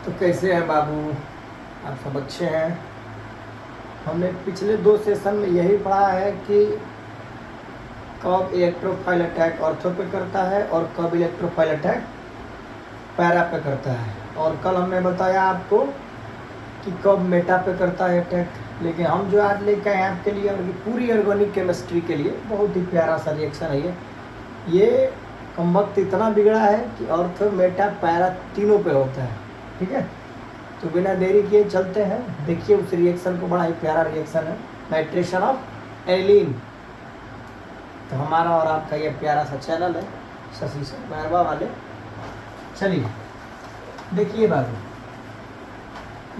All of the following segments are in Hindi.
तो कैसे हैं बाबू, आप सब अच्छे हैं। हमने पिछले 2 सेशन में यही पढ़ा है कि कब इलेक्ट्रोफाइल अटैक ऑर्थो पे करता है और कब इलेक्ट्रोफाइल अटैक पैरा पे करता है। और कल हमने बताया आपको कि कब मेटा पे करता है अटैक। लेकिन हम जो आज लेके आए आपके लिए पूरी ऑर्गेनिक केमिस्ट्री के लिए बहुत ही प्यारा सा रिएक्शन है ये वक्त इतना बिगड़ा है कि ऑर्थो मेटा पैरा तीनों पे होता है। ठीक है, तो बिना देरी किए चलते हैं। देखिए उस रिएक्शन को, बड़ा ही प्यारा रिएक्शन है, नाइट्रेशन ऑफ एनिलीन। तो हमारा और आपका ये प्यारा सा चैनल है शशि सर मैरवा वाले। चलिए देखिए बाबू,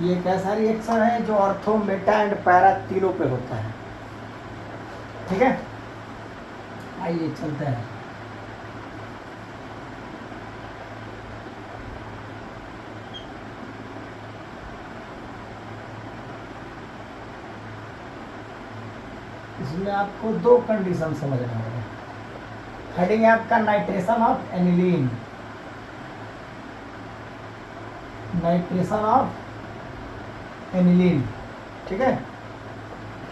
ये एक ऐसा रिएक्शन है जो ऑर्थो मेटा एंड पैरा तीनों पे होता है। ठीक है, आइए चलते हैं। इसमें आपको 2 कंडीशन समझना होगा। हेडिंग है आपका nitration of aniline, nitration of aniline. ठीक है,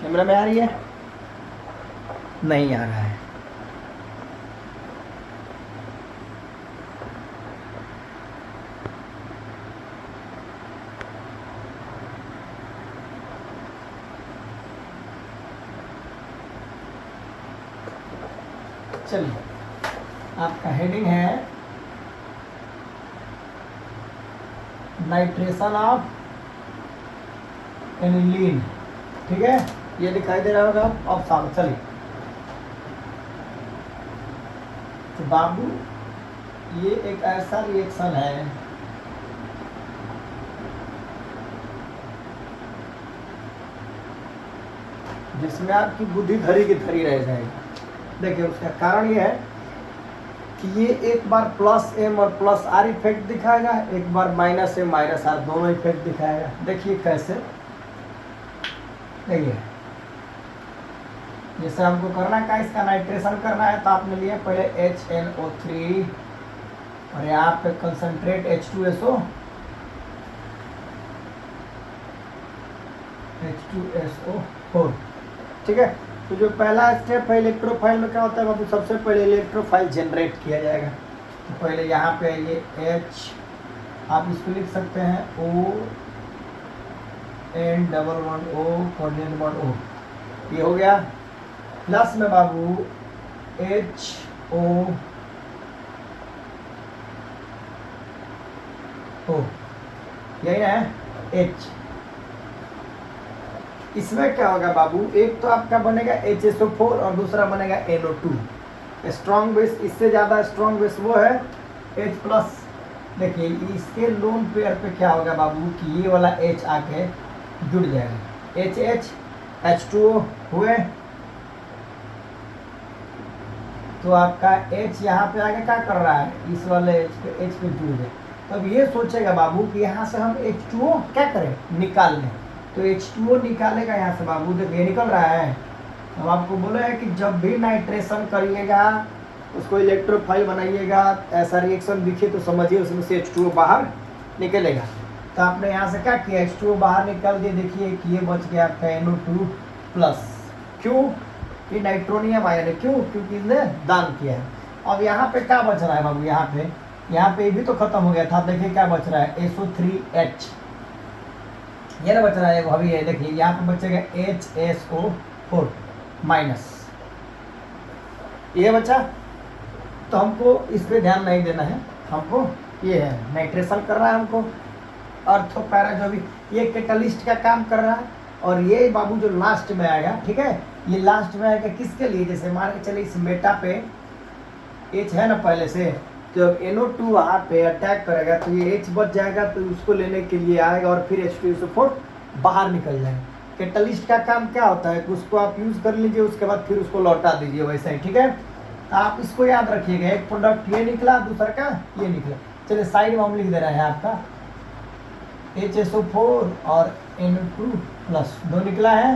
कैमरा में आ रही है? नहीं आ रहा है। चलिए, आपका हेडिंग है नाइट्रेशन ऑफ एनिलीन। ठीक है, ये दिखाई दे रहा होगा अब सामने। चलिए तो बाबू, ये एक ऐसा रिएक्शन है जिसमें आपकी बुद्धि धरी की धरी रह जाएगी। देखिए उसका कारण ये है कि ये एक बार प्लस एम और प्लस आर इफेक्ट दिखाएगा, एक बार माइनस एम माइनस आर दोनों इफेक्ट दिखाएगा। देखिए कैसे, देखिए जैसे हमको करना क्या, इसका नाइट्रेशन करना है तो आपने लिया पहले HNO3 और यहाँ पे कंसंट्रेट H2SO4। ठीक है, तो जो पहला स्टेप है इलेक्ट्रोफाइल में क्या होता है बाबू, सबसे पहले इलेक्ट्रोफाइल जनरेट किया जाएगा। तो पहले यहाँ पे ये H, आप इसको लिख सकते हैं ON11O कोऑर्डिनेट बॉन्ड O, ये हो गया। प्लस में बाबू HO, यही है H। इसमें क्या होगा बाबू, एक तो आपका बनेगा HSO4 और दूसरा बनेगा NO2। स्ट्रॉन्ग बेस, इससे ज़्यादा स्ट्रॉन्ग बेस वो है H+। देखिए इसके लोन पेयर पे क्या होगा बाबू कि ये वाला H आके जुड़ जाएगा, HH H2O हुए, तो आपका H यहाँ पे आगे क्या कर रहा है, इस वाले H पे जुड़ जाए। तब ये सोचेगा बाबू कि यहाँ से हम H2O क्या करें, निकाल लें। तो H2O निकालेगा यहाँ से बाबू, देखिए निकल रहा है। हम आपको बोले हैं कि जब भी नाइट्रेशन करिएगा उसको इलेक्ट्रोफाइल बनाइएगा, ऐसा रिएक्शन दिखे तो समझिए उसमें से H2O बाहर निकलेगा। तो आपने यहाँ से क्या किया, H2O बाहर निकाल दिए। देखिए कि ये बच गया आपका NO2+। क्यों, ये नाइट्रोनियम आयन है, क्यों, क्योंकि इसने दान किया है। अब यहाँ पे क्या बच रहा है बाबू, यहाँ पे भी तो खत्म हो गया था। देखिए क्या बच रहा है, SO3H, ये ना बच रहा है अभी। ये देखिए यहाँ पे बचेगा HSO4 माइनस, ये बचा। तो हमको इस पे ध्यान नहीं देना है, हमको ये है नाइट्रेशन कर रहा है हमको ऑर्थो पैरा, जो भी ये कैटलिस्ट का काम कर रहा है। और ये बाबू जो लास्ट में आएगा, ठीक है, ये लास्ट में आएगा किसके लिए, जैसे मान के चलिए इस मेटा पे H है ना पहले से, तो जब NO2 वहाँ पे अटैक करेगा तो ये H बच जाएगा, तो उसको लेने के लिए आएगा और फिर H2SO4 बाहर निकल जाएगा। कैटलिस्ट का काम क्या होता है कि उसको आप यूज़ कर लीजिए, उसके बाद फिर उसको लौटा दीजिए वैसा ही। ठीक है, तो आप इसको याद रखिएगा, एक प्रोडक्ट ये निकला, दूसरा का ये निकला। चलिए साइड में हम लिख दे रहे हैं आपका HSO4 और NO2+ 2 निकला है।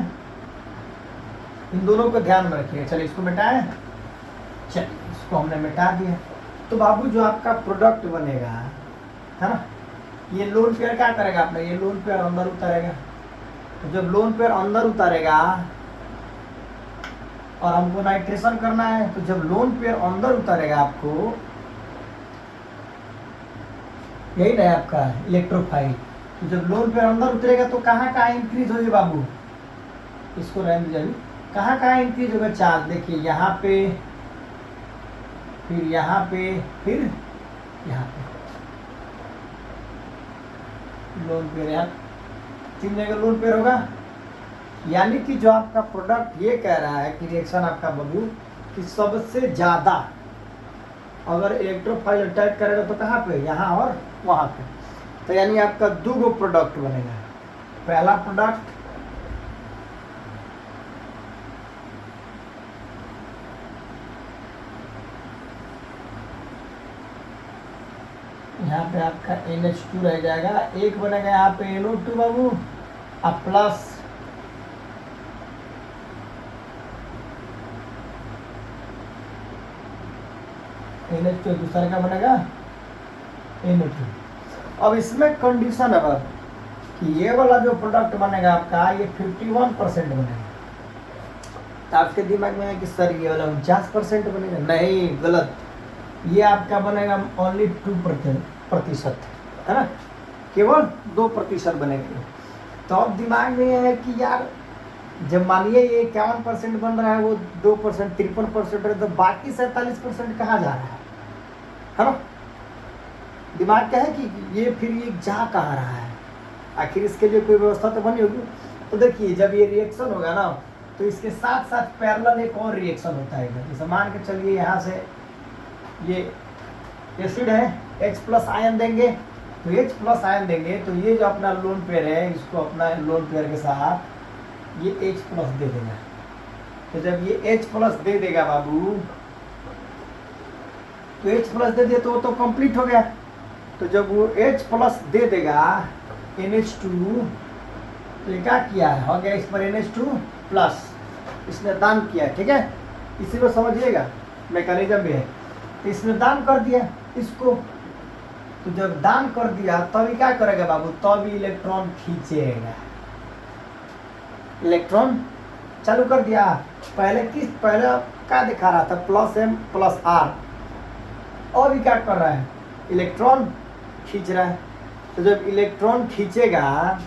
इन दोनों को ध्यान में रखिए। चलिए इसको मिटाएं, चलिए इसको हमने मिटा दिया। तो बाबू जो आपका प्रोडक्ट बनेगा है ना, ये लोन पेयर क्या करेगा अपना, ये लोन पेयर अंदर उतारेगा। तो जब लोन पेयर अंदर उतारेगा और हमको नाइट्रेशन करना है, तो जब लोन पेयर अंदर उतारेगा आपको, यही ना आपका इलेक्ट्रोफाइल, तो जब लोन पेयर अंदर उतरेगा तो कहाँ कहाँ इंक्रीज होगी बाबू, इसको रहने दीजिए अभी, कहाँ कहाँ इंक्रीज होगा चार्ज, देखिए यहाँ पे, फिर यहाँ पे, फिर यहाँ पे लोन पेयर, यहाँ 3 जगह लोन पेयर होगा। यानी कि जो आपका प्रोडक्ट ये कह रहा है कि रिएक्शन आपका बाबू कि सबसे ज़्यादा अगर इलेक्ट्रोफाइल अटैक करेगा तो कहाँ पे, यहाँ और वहाँ पे। तो यानी आपका 2 गो प्रोडक्ट बनेगा। पहला प्रोडक्ट यहाँ पे आपका NH2 रह जाएगा, एक बनेगा यहाँ पे NO2 बाबू, अब प्लस NH2 दूसरा का बनेगा NO2। अब इसमें कंडीशन है बाबू कि ये वाला जो प्रोडक्ट बनेगा आपका ये 51% बनेगा। तो आपके दिमाग में है कि सर ये वाला 49% बनेगा, नहीं, गलत, ये आपका बनेगा ओनली 2% है ना, केवल 2% बनेगा। तो अब दिमाग में ये है कि यार जब मानिए ये 51% बन रहा है, वो 2% 53% है, तो बाकी 47% कहाँ जा रहा है ना। दिमाग क्या है कि ये फिर ये जा कहाँ रहा है, आखिर इसके लिए कोई व्यवस्था तो बनी होगी। तो देखिए जब ये रिएक्शन होगा ना, तो इसके साथ साथ पैरेलल एक और रिएक्शन होता है इधर। जैसे मान के चलिए यहाँ से ये एसिड है, H+ आयन देंगे, तो H+ आयन देंगे, तो ये जो अपना लोन पेयर है, इसको अपना लोन पेयर के साथ ये H+ दे देगा। तो जब ये H+ दे देगा बाबू, तो H+ दे दिया तो वो तो कंप्लीट हो गया। तो जब वो H+ दे देगा NH2, तो ये क्या किया है, हो गया इस पर NH2+, इसने दान किया, ठीक है, इसी को समझिएगा, मैकेनिज्म भी है। तो इसने दान कर दिया इसको, तो जब दान कर दिया तभी क्या करेगा बाबू, तभी इलेक्ट्रॉन खींचेगा। इलेक्ट्रॉन चालू कर दिया, पहले क्या दिखा रहा था, +m+r, और भी क्या कर रहा है, इलेक्ट्रॉन खींच रहा है। तो जब इलेक्ट्रॉन खींचेगा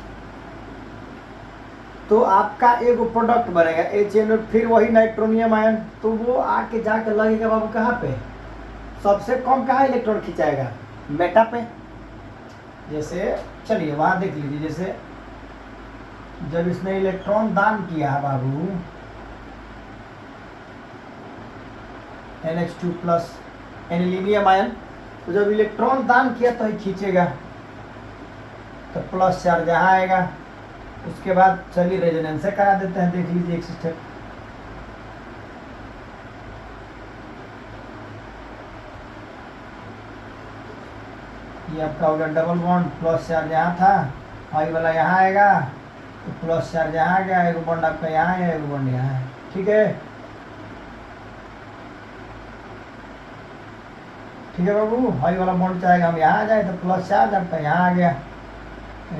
तो आपका एक प्रोडक्ट बनेगा HNO, फिर वही नाइट्रोनियम आयन, तो वो आके जाके लगेगा बाबू कहाँ पे, सबसे कम कहाँ इलेक्ट्रॉन खिंचाएगा, मेटा पे। जैसे चलिए वहाँ देख लीजिए, जैसे जब इसने इलेक्ट्रॉन दान किया बाबू NH2+ एनिलीनियम आयन, तो जब इलेक्ट्रॉन दान किया तो ही खींचेगा, तो प्लस चार्ज यहाँ आएगा। उसके बाद चलिए रेजोनेंस से करा देते हैं, देख लीजिए एक स्टेप। ये आपका हो गया डबल बॉन्ड, प्लस चार्ज यहाँ था, आई वाला यहाँ आएगा, तो प्लस चार्ज यहाँ आ गया, एक बॉन्ड आपका यहाँ है, एक बॉन्ड यहाँ है, ठीक है, ठीक है बाबू। हाई वाला बॉन्ड चाहेगा हम यहाँ आ जाए, तो प्लस चार्ज आपका यहाँ आ गया,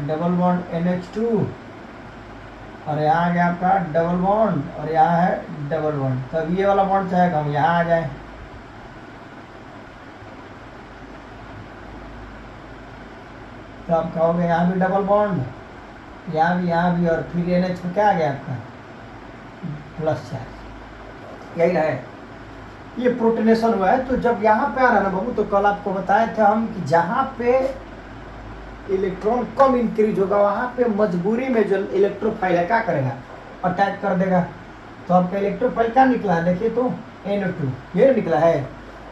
डबल बॉन्ड NH2, और यहाँ आ गया आपका डबल बॉन्ड, और यहाँ है डबल बॉन्ड। तब ये वाला बॉन्ड चाहेगा हम यहाँ आ जाए, तो आपका हो गया यहाँ भी डबल बॉन्ड, यहाँ भी, और फिर NH में क्या आ गया आपका प्लस चार्ज, यही है। ये प्रोटोनेशन हुआ है। तो जब यहाँ पे आ रहा है ना बाबू, तो कल आपको बताए थे हम कि जहाँ पे इलेक्ट्रॉन कम इंक्रीज होगा वहाँ पे मजबूरी में जो इलेक्ट्रोफाइल है क्या करेगा, अटैक कर देगा। तो आपका इलेक्ट्रोफाइल क्या निकला है, देखिए तो NO2 ये निकला है।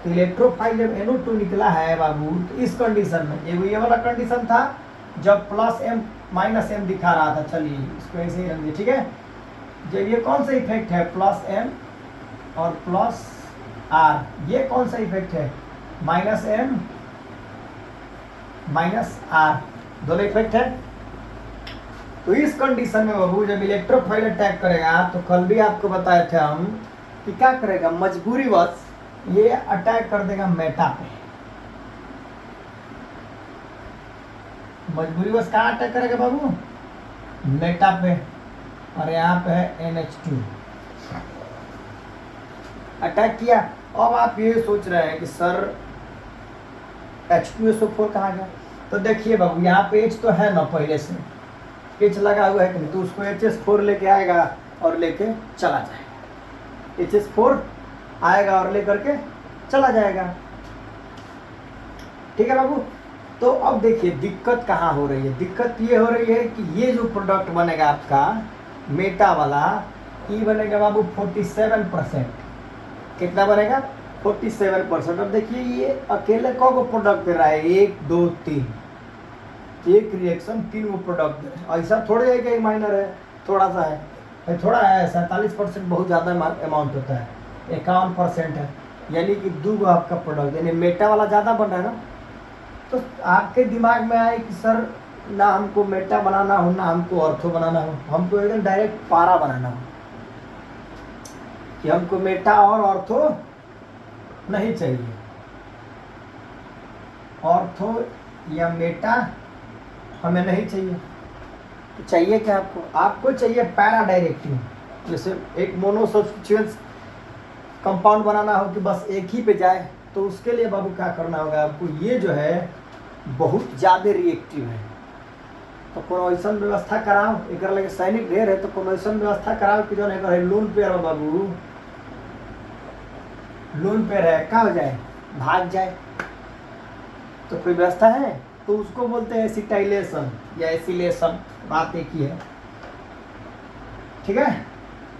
तो इलेक्ट्रोफाइल जब NO2 निकला है बाबू, तो इस कंडीशन में ये वाला कंडीशन था जब +m-m दिखा रहा था। चलिए इसको ऐसे ही रख दिए, ठीक है। जब ये कौन सा इफेक्ट है, +m और +r, ये कौन सा इफेक्ट है, -m -r, दोनों इफेक्ट है। तो इस कंडीशन में बाबू जब इलेक्ट्रोफाइल अटैक करेगा, तो कल भी आपको बताए थे हम कि क्या करेगा, मजबूरीवश ये अटैक कर देगा मेटा पे। मजबूरी बस कहाँ अटैक करेगा बाबू, मेटा पे, और यहाँ पे है NH2 अटैक किया। अब आप ये सोच रहे हैं कि सर H2SO4 कहाँ गया, तो देखिए बाबू यहाँ पे H तो है ना पहले से, H लगा हुआ है कि नहीं, तो उसको HS4 लेके आएगा और लेके चला जाएगा, HS4 आएगा और लेकर के चला जाएगा। ठीक है बाबू। तो अब देखिए दिक्कत कहाँ हो रही है, दिक्कत ये हो रही है कि ये जो प्रोडक्ट बनेगा आपका मेटा वाला, ये बनेगा बाबू 47%। कितना बनेगा, 47%। अब देखिए ये अकेले कौन प्रोडक्ट दे रहा है, 1 2 3, एक रिएक्शन 3 वो प्रोडक्ट दे रहा है। ऐसा थोड़े है कि माइनर है, थोड़ा सा है, थोड़ा है, 47% बहुत ज़्यादा अमाउंट होता है, 51% है, यानी कि 2 आपका प्रोडक्ट, यानी मेटा वाला ज़्यादा बन रहा है ना। तो आपके दिमाग में आए कि सर ना हमको मेटा बनाना हो ना हमको ऑर्थो बनाना हो, हमको एकदम डायरेक्ट पारा बनाना हो, कि हमको मेटा और ऑर्थो नहीं चाहिए, ऑर्थो या मेटा हमें नहीं चाहिए। तो चाहिए क्या आपको, आपको चाहिए पैरा डायरेक्टिव। जैसे एक मोनो सब्स्टिट्यूएंट्स कंपाउंड बनाना हो कि बस एक ही पे जाए, तो उसके लिए बाबू क्या करना होगा आपको, ये जो है बहुत ज़्यादा रिएक्टिव है, तो कोनो ऐसा व्यवस्था कराओ, एक लगे सैनिक ढेर है तो कोनो ऐसा व्यवस्था कराओ कि जो है लोन पेयर हो बाबू, लोन पेयर है क्या हो जाए, भाग जाए। तो कोई व्यवस्था है, तो उसको बोलते हैं एसिटाइलेशन या एसिलेशन, बात एक ही है। ठीक है,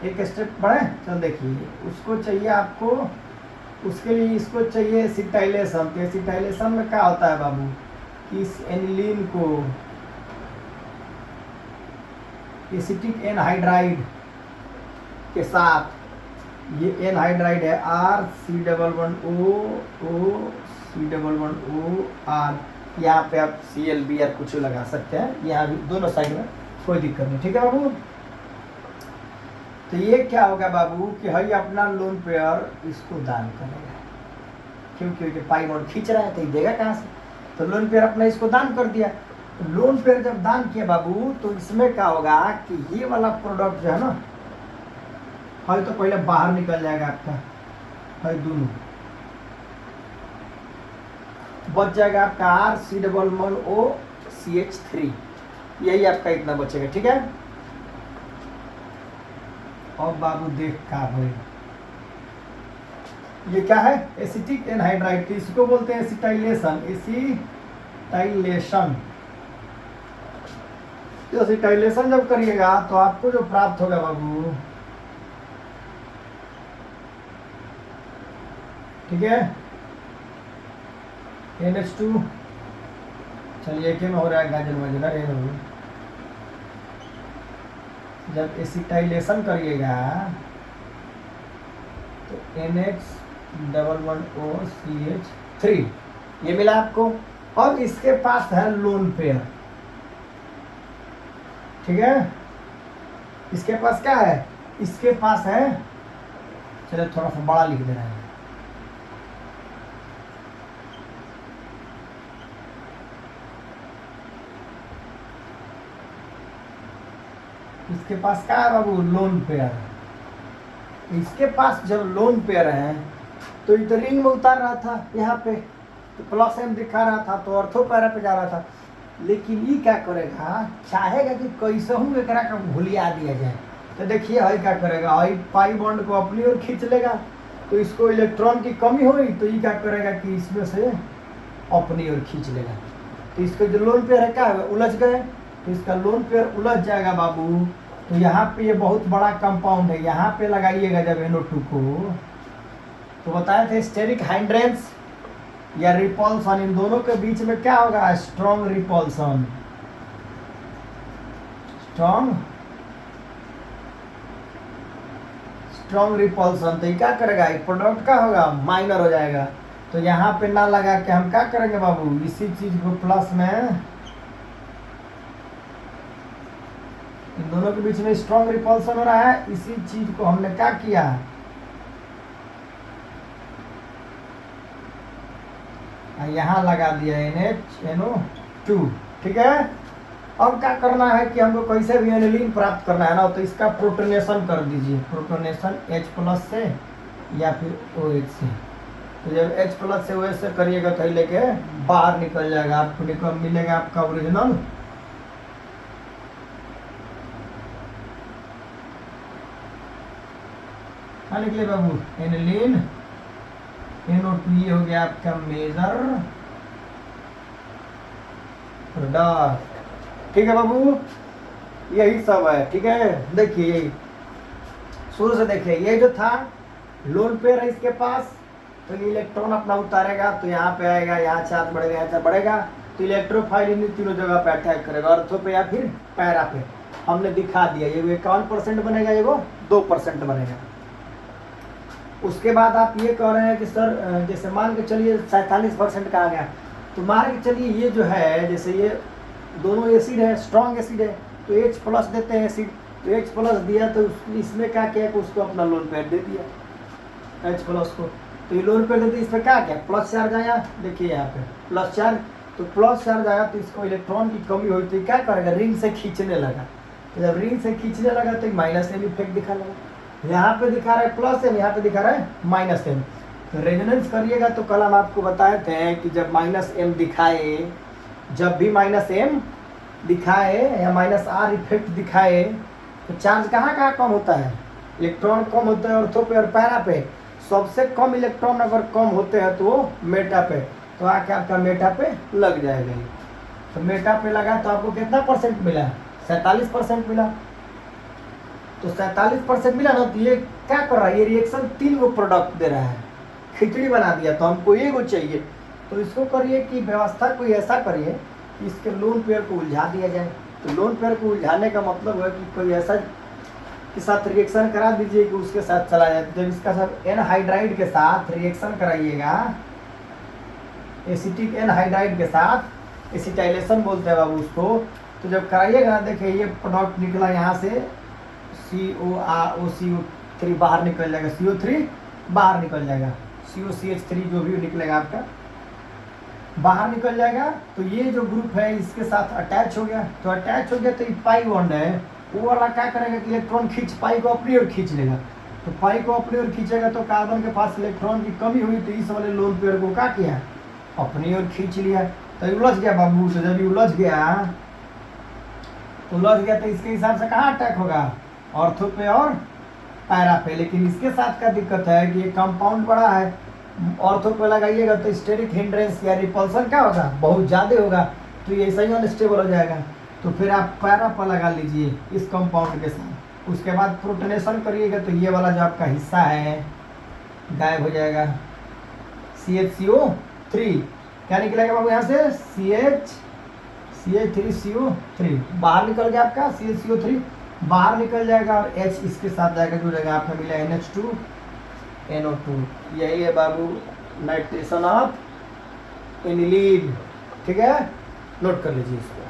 एक स्टेप बढ़े, चल देखिए उसको चाहिए आपको, उसके लिए इसको चाहिए एसिटाइलेशन। तो एसिटाइलेशन में क्या होता है बाबू, इस एनिलीन को एसिटिक एनहाइड्राइड के साथ, ये एनहाइड्राइड है RC11O, यहाँ पे आप ClB या कुछ लगा सकते हैं, यहाँ भी दोनों साइड में कोई दिक्कत नहीं। ठीक है बाबू। तो ये क्या होगा बाबू कि हई अपना लोन पेयर इसको दान करेगा, क्योंकि पाई बॉन्ड खींच रहा है तो ये देगा कहाँ से, तो लोन पेयर अपना इसको दान कर दिया। तो लोन पेयर जब दान किया बाबू, तो इसमें क्या होगा कि ये वाला प्रोडक्ट जो है ना, हई तो पहले बाहर निकल जाएगा आपका, हई दोनों बच जाएगा आपका RC11OCH3, यही आपका इतना बचेगा। ठीक है, और बाबू देख का भाई ये क्या है, एसिटिक एनहाइड्राइड, इसको बोलते हैं एसिटाइलेशन, एसिटाइलेशन। तो एसिटाइलेशन जब करिएगा तो आपको जो प्राप्त होगा बाबू, ठीक है, NH2, चलिए एक में हो रहा है गाजर वजर, जब एसिटाइलेशन करिएगा तो NH11OCH3 ये मिला आपको। अब इसके पास है लोन पेयर, ठीक है, इसके पास क्या है, इसके पास है, चलिए थोड़ा सा बड़ा लिख दे रहे हैं, इसके पास क्या है बाबू, लोन पेयर। इसके पास जब लोन पेयर है तो इधर रिंग में उतार रहा था, यहाँ पे तो +M दिखा रहा था, तो ऑर्थो पैरा पे जा रहा था। लेकिन ये क्या करेगा, चाहेगा कि कैसे हूँ एकरा का भूलिया दिया जाए। तो देखिए हई क्या करेगा, हई पाई बॉन्ड को अपनी ओर खींच लेगा, तो इसको इलेक्ट्रॉन की कमी हुई तो ये क्या करेगा कि इसमें से अपनी ओर खींच लेगा। तो इसका जो लोन पेयर है क्या है, उलझ गए, तो इसका लोन पेयर उलझ जाएगा बाबू। तो यहाँ पे ये बहुत बड़ा कंपाउंड है, यहाँ पे लगाइएगा जब NO2 को, तो बताए थे स्टेरिक हाइंड्रेंस या रिपल्सन, इन दोनों के बीच में क्या होगा, स्ट्रॉन्ग रिपल्सन, स्ट्रॉन्ग रिपल्सन। तो ये क्या करेगा, एक प्रोडक्ट का होगा, माइनर हो जाएगा। तो यहाँ पे ना लगा के हम क्या करेंगे बाबू, इसी चीज को प्लस में, इन दोनों के बीच में स्ट्रॉन्ग रिपल्सन हो रहा है, इसी चीज को हमने क्या किया, यहाँ लगा दिया NH NO2, ठीक है। अब क्या करना है कि हमको कैसे भी एनिलीन प्राप्त करना है ना, तो इसका प्रोटोनेशन कर दीजिए, प्रोटोनेशन H+ से या फिर OH से। तो जब H+ से OH से करिएगा तो लेके बाहर निकल जाएगा, आपको मिलेगा आपका ओरिजिनल क्या निकले बाबू, एनिलीन NO2, ये हो गया आपका मेजर प्रोडक्ट। ठीक है बाबू, यही सब है। ठीक है, देखिए शुरू से देखिए, ये जो था लोन पेयर है इसके पास, तो ये इलेक्ट्रॉन अपना उतारेगा तो यहाँ पे आएगा, यहाँ चार्ज बढ़ेगा, यहाँ चार्ज बढ़ेगा, तो इलेक्ट्रोफाइल इन तीनों जगह पे अटैक करेगा, अर्थो पे या फिर पैरा पे। हमने दिखा दिया, ये 51% बनेगा, ये 2% बनेगा। उसके बाद आप ये कह रहे हैं कि सर जैसे मान के चलिए 47% का आ गया, तो मान के चलिए ये जो है, जैसे ये दोनों एसिड है, स्ट्रॉन्ग एसिड है, तो H+ देते हैं एसिड, तो H+ दिया तो इसमें क्या किया कि उसको अपना लोन पेयर दे दिया H+ को, तो ये लोन पेयर देते, इस पर क्या प्लस चार्ज आया, देखिए यहाँ पे प्लस चार्ज, तो प्लस चार्ज आया तो इसको इलेक्ट्रॉन की कमी हुई तो क्या करेगा, रिंग से खींचने लगा, तो जब रिंग से खींचने लगा तो -M इफेक्ट दिखा लगा, यहाँ पे दिखा रहा है +M, यहाँ पे दिखा रहा है -M। तो रेजोनेंस करिएगा तो कल हम आपको बताए थे कि जब -M दिखाए, जब भी -M दिखाए या -R इफेक्ट दिखाए तो चार्ज कहाँ कहाँ कम होता है, इलेक्ट्रॉन कम होता है ऑर्थो पे और पैरा पे। सबसे कम इलेक्ट्रॉन अगर कम होते हैं तो वो मेटा पे, तो आके आपका मेटा पे लग जाएगा। तो मेटा पे लगा तो आपको कितना % मिला, 47% मिला। तो 47% मिला ना, तो ये क्या कर रहा है, ये रिएक्शन 3 गो प्रोडक्ट दे रहा है, खिचड़ी बना दिया, तो हमको ये गो चाहिए। तो इसको करिए कि व्यवस्था कोई ऐसा करिए कि इसके लोन पेयर को उलझा दिया जाए। तो लोन पेयर को उलझाने का मतलब है कि कोई ऐसा के साथ रिएक्शन करा दीजिए कि उसके साथ चला जाए। जब इसका साथ एनहाइड्राइड के साथ रिएक्शन कराइएगा, एसिटिक एनहाइड्राइड के साथ, एसिटाइलेशन बोलते हैं बाबू उसको, तो जब कराइएगा देखिए ये प्रोडक्ट निकला यहाँ से CO3 बाहर निकल जाएगा, CO3 बाहर निकल जाएगा, COCH3 जो भी निकलेगा आपका बाहर निकल जाएगा। तो ये जो ग्रुप है इसके साथ अटैच हो गया, तो अटैच हो गया तो ये पाई बॉन्ड है, वो वाला क्या करेगा कि इलेक्ट्रॉन खींच, पाई को अपनी ओर खींच लेगा। तो पाई को अपनी ओर खींचेगा तो कार्बन के पास इलेक्ट्रॉन की कमी हुई, तो इस वाले लोन पेयर को क्या किया, अपनी ओर खींच लिया, तो उलझ गया बाबू। तो जब उलझ गया तो इसके हिसाब से कहाँ अटैक होगा, ऑर्थो पे और पैरा पे। लेकिन इसके साथ क्या दिक्कत है कि ये कंपाउंड बड़ा है, ऑर्थो पे लगाइएगा तो स्टेरिक हिंड्रेंस या रिपल्सन क्या होगा, बहुत ज़्यादा होगा, तो ये सही अनस्टेबल हो जाएगा। तो फिर आप पैरा पर लगा लीजिए इस कंपाउंड के साथ। उसके बाद प्रोटोनेशन करिएगा तो ये वाला जो आपका हिस्सा है गायब हो जाएगा, CHCO3 क्या निकलेगा बाबू यहाँ से, CH3CO3 बाहर निकल गया आपका, CHCO3 बाहर निकल जाएगा और H इसके साथ जाएगा, जुड़ेगा, आपका मिला NH2NO2। यही है बाबू नाइट्रेशन ऑफ एनिलीन। ठीक है, नोट कर लीजिए इसको।